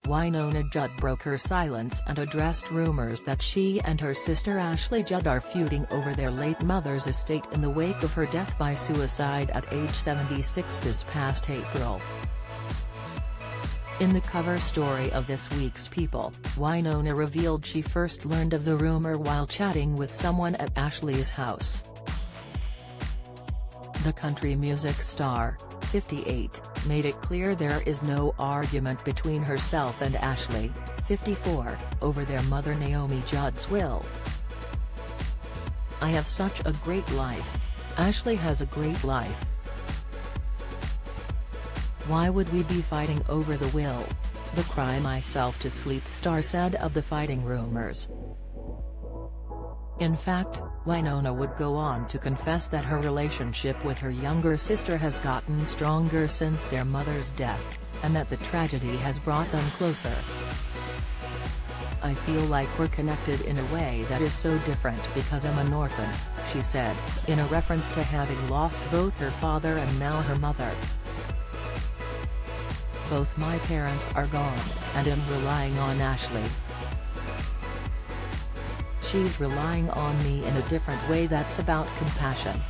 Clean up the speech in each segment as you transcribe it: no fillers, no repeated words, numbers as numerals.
Wynonna Judd broke her silence and addressed rumors that she and her sister Ashley Judd are feuding over their late mother's estate in the wake of her death by suicide at age 76 this past April. In the cover story of this week's People, Wynonna revealed she first learned of the rumor while chatting with someone at Ashley's house. The country music star, 58, made it clear there is no argument between herself and Ashley, 54, over their mother Naomi Judd's will. "I have such a great life. Ashley has a great life. Why would we be fighting over the will?" the cry myself to sleep star said of the fighting rumors. In fact, Wynonna would go on to confess that her relationship with her younger sister has gotten stronger since their mother's death, and that the tragedy has brought them closer. "I feel like we're connected in a way that is so different because I'm an orphan," she said, in a reference to having lost both her father and now her mother. "Both my parents are gone, and I'm relying on Ashley. She's relying on me in a different way that's about compassion.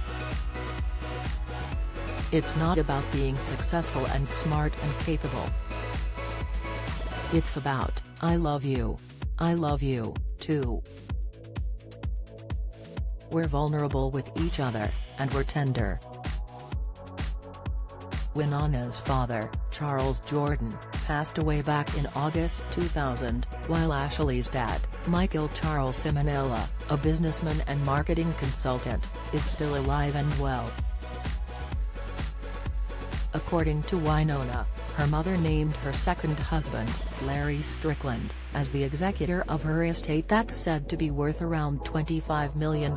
It's not about being successful and smart and capable. It's about, I love you. I love you, too. We're vulnerable with each other, and we're tender." Wynonna's father, Charles Jordan, passed away back in August 2000, while Ashley's dad, Michael Charles Simonella, a businessman and marketing consultant, is still alive and well. According to Wynonna, her mother named her second husband, Larry Strickland, as the executor of her estate that's said to be worth around $25 million,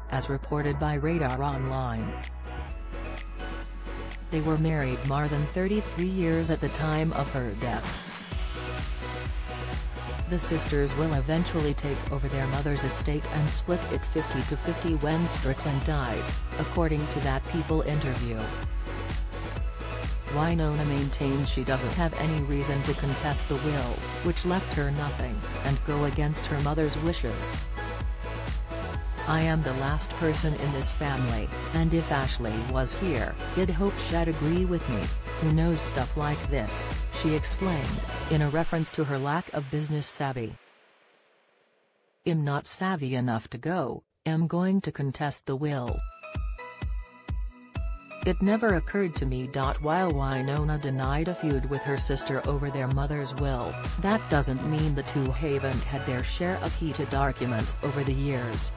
as reported by Radar Online. They were married more than 33 years at the time of her death. The sisters will eventually take over their mother's estate and split it 50-50 when Strickland dies, according to that People interview. Wynonna maintains she doesn't have any reason to contest the will, which left her nothing, and go against her mother's wishes. "I am the last person in this family, and if Ashley was here, I'd hope she'd agree with me, who knows stuff like this," she explained, in a reference to her lack of business savvy. "I'm not savvy enough to go, I'm going to contest the will. It never occurred to me." While Wynonna denied a feud with her sister over their mother's will, that doesn't mean the two haven't had their share of heated arguments over the years.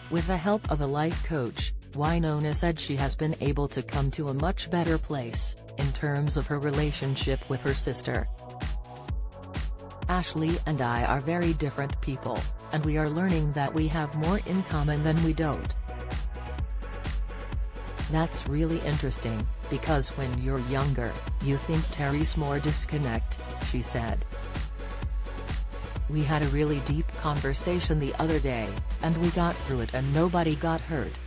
With the help of a life coach, Wynonna said she has been able to come to a much better place, in terms of her relationship with her sister. "Ashley and I are very different people, and we are learning that we have more in common than we don't. That's really interesting, because when you're younger, you think there's more disconnect," she said. "We had a really deep conversation the other day, and we got through it and nobody got hurt."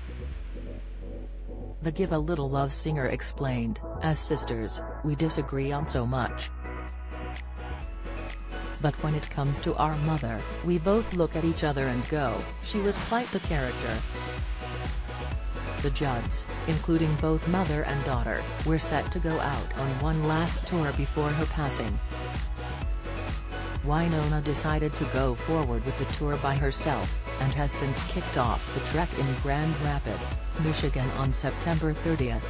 The Give a Little Love singer explained, "As sisters, we disagree on so much. But when it comes to our mother, we both look at each other and go, she was quite the character." The Judds, including both mother and daughter, were set to go out on one last tour before her passing. Wynonna decided to go forward with the tour by herself, and has since kicked off the trek in Grand Rapids, Michigan on September 30th.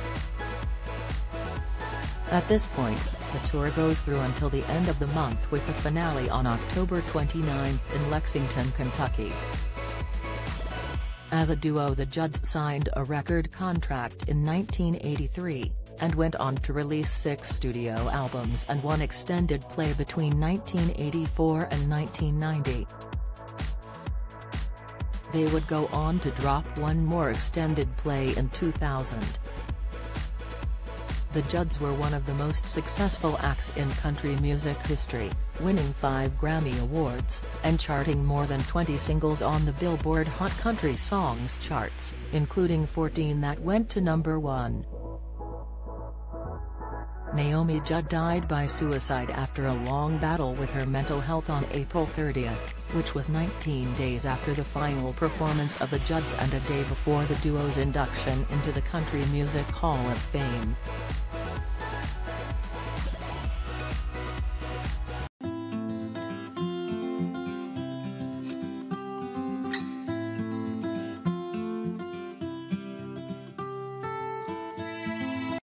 At this point, the tour goes through until the end of the month with the finale on October 29th in Lexington, Kentucky. As a duo, the Judds signed a record contract in 1983, and went on to release 6 studio albums and 1 extended play between 1984 and 1990. They would go on to drop 1 more extended play in 2000. The Judds were one of the most successful acts in country music history, winning 5 Grammy Awards, and charting more than 20 singles on the Billboard Hot Country Songs charts, including 14 that went to #1. Naomi Judd died by suicide after a long battle with her mental health on April 30, which was 19 days after the final performance of the Judds and a day before the duo's induction into the Country Music Hall of Fame.